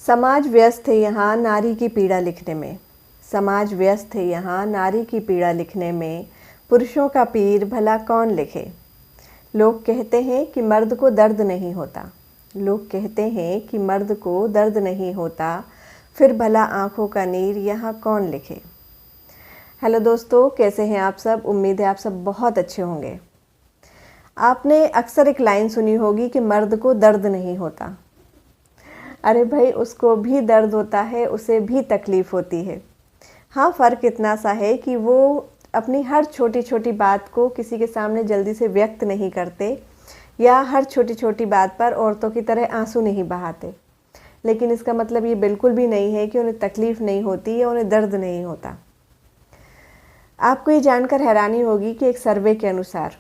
समाज व्यस्त है यहाँ नारी की पीड़ा लिखने में। समाज व्यस्त है यहाँ नारी की पीड़ा लिखने में। पुरुषों का पीर भला कौन लिखे। लोग कहते हैं कि मर्द को दर्द नहीं होता। लोग कहते हैं कि मर्द को दर्द नहीं होता, फिर भला आँखों का नीर यहाँ कौन लिखे। हेलो दोस्तों, कैसे हैं आप सब। उम्मीद है आप सब बहुत अच्छे होंगे। आपने अक्सर एक लाइन सुनी होगी कि मर्द को दर्द नहीं होता। अरे भाई, उसको भी दर्द होता है, उसे भी तकलीफ़ होती है। हाँ, फ़र्क इतना सा है कि वो अपनी हर छोटी छोटी बात को किसी के सामने जल्दी से व्यक्त नहीं करते या हर छोटी छोटी बात पर औरतों की तरह आंसू नहीं बहाते। लेकिन इसका मतलब ये बिल्कुल भी नहीं है कि उन्हें तकलीफ़ नहीं होती या उन्हें दर्द नहीं होता। आपको ये जानकर हैरानी होगी कि एक सर्वे के अनुसार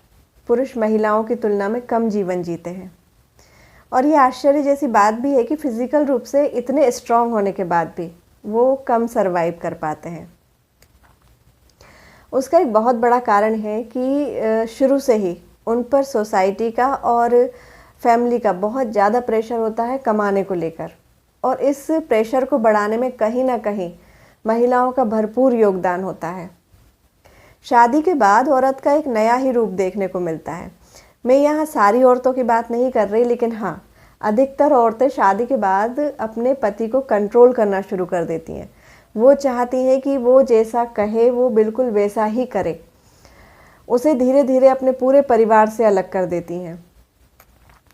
पुरुष महिलाओं की तुलना में कम जीवन जीते हैं। और ये आश्चर्य जैसी बात भी है कि फिज़िकल रूप से इतने स्ट्रॉन्ग होने के बाद भी वो कम सरवाइव कर पाते हैं। उसका एक बहुत बड़ा कारण है कि शुरू से ही उन पर सोसाइटी का और फैमिली का बहुत ज़्यादा प्रेशर होता है कमाने को लेकर, और इस प्रेशर को बढ़ाने में कहीं ना कहीं महिलाओं का भरपूर योगदान होता है। शादी के बाद औरत का एक नया ही रूप देखने को मिलता है। मैं यहाँ सारी औरतों की बात नहीं कर रही, लेकिन हाँ, अधिकतर औरतें शादी के बाद अपने पति को कंट्रोल करना शुरू कर देती हैं। वो चाहती हैं कि वो जैसा कहे वो बिल्कुल वैसा ही करे। उसे धीरे धीरे अपने पूरे परिवार से अलग कर देती हैं।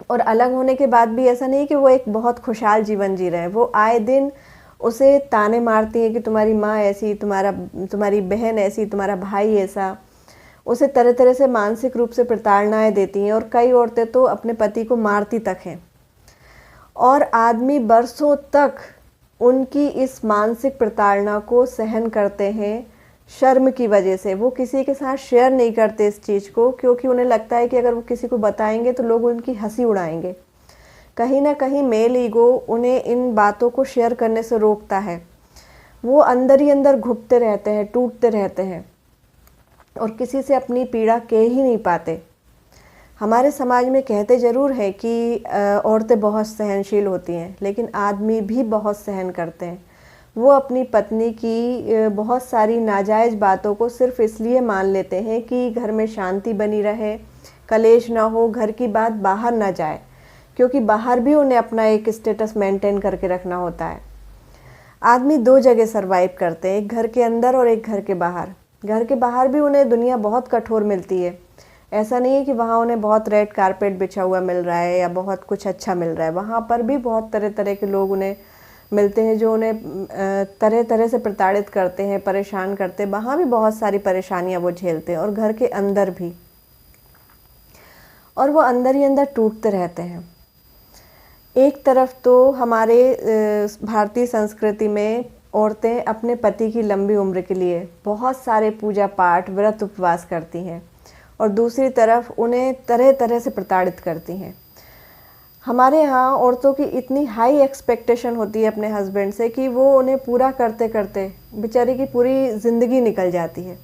और अलग होने के बाद भी ऐसा नहीं कि वो एक बहुत खुशहाल जीवन जी रहे हैं। वो आए दिन उसे ताने मारती हैं कि तुम्हारी माँ ऐसी, तुम्हारी बहन ऐसी, तुम्हारा भाई ऐसा। उसे तरह तरह से मानसिक रूप से प्रताड़नाएं देती हैं, और कई औरतें तो अपने पति को मारती तक हैं। और आदमी बरसों तक उनकी इस मानसिक प्रताड़ना को सहन करते हैं शर्म की वजह से। वो किसी के साथ शेयर नहीं करते इस चीज़ को, क्योंकि उन्हें लगता है कि अगर वो किसी को बताएंगे तो लोग उनकी हंसी उड़ाएंगे। कहीं ना कहीं मेल ईगो उन्हें इन बातों को शेयर करने से रोकता है। वो अंदर ही अंदर घुटते रहते हैं, टूटते रहते हैं और किसी से अपनी पीड़ा कह ही नहीं पाते। हमारे समाज में कहते ज़रूर है कि औरतें बहुत सहनशील होती हैं, लेकिन आदमी भी बहुत सहन करते हैं। वो अपनी पत्नी की बहुत सारी नाजायज़ बातों को सिर्फ इसलिए मान लेते हैं कि घर में शांति बनी रहे, कलेश ना हो, घर की बात बाहर ना जाए, क्योंकि बाहर भी उन्हें अपना एक स्टेटस मेंटेन करके रखना होता है। आदमी दो जगह सरवाइव करते हैं, एक घर के अंदर और एक घर के बाहर। घर के बाहर भी उन्हें दुनिया बहुत कठोर मिलती है। ऐसा नहीं है कि वहाँ उन्हें बहुत रेड कारपेट बिछा हुआ मिल रहा है या बहुत कुछ अच्छा मिल रहा है। वहाँ पर भी बहुत तरह तरह के लोग उन्हें मिलते हैं जो उन्हें तरह तरह से प्रताड़ित करते हैं, परेशान करते हैं। वहाँ भी बहुत सारी परेशानियाँ वो झेलते हैं, और घर के अंदर भी। और वो अंदर ही अंदर टूटते रहते हैं। एक तरफ तो हमारे भारतीय संस्कृति में औरतें अपने पति की लंबी उम्र के लिए बहुत सारे पूजा पाठ, व्रत, उपवास करती हैं, और दूसरी तरफ उन्हें तरह तरह से प्रताड़ित करती हैं। हमारे यहाँ औरतों की इतनी हाई एक्सपेक्टेशन होती है अपने हस्बैंड से कि वो उन्हें पूरा करते करते बेचारी की पूरी ज़िंदगी निकल जाती है,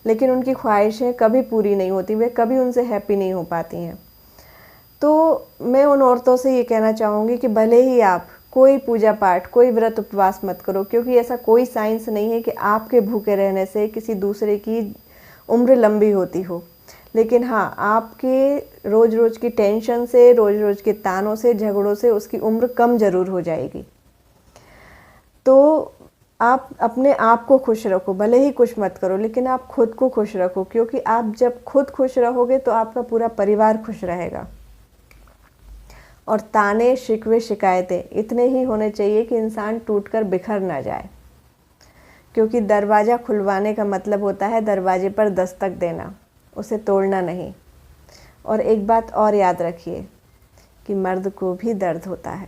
लेकिन उनकी ख्वाहिशें कभी पूरी नहीं होती, वे कभी उनसे हैप्पी नहीं हो पाती हैं। तो मैं उन औरतों से ये कहना चाहूँगी कि भले ही आप कोई पूजा पाठ, कोई व्रत, उपवास मत करो, क्योंकि ऐसा कोई साइंस नहीं है कि आपके भूखे रहने से किसी दूसरे की उम्र लंबी होती हो। लेकिन हाँ, आपके रोज़ रोज़ की टेंशन से, रोज़ रोज़ के तानों से, झगड़ों से उसकी उम्र कम ज़रूर हो जाएगी। तो आप अपने आप को खुश रखो, भले ही कुछ मत करो, लेकिन आप खुद को खुश रखो, क्योंकि आप जब खुद खुश रहोगे तो आपका पूरा परिवार खुश रहेगा। और ताने, शिकवे, शिकायतें इतने ही होने चाहिए कि इंसान टूटकर बिखर ना जाए, क्योंकि दरवाज़ा खुलवाने का मतलब होता है दरवाजे पर दस्तक देना, उसे तोड़ना नहीं। और एक बात और याद रखिए कि मर्द को भी दर्द होता है।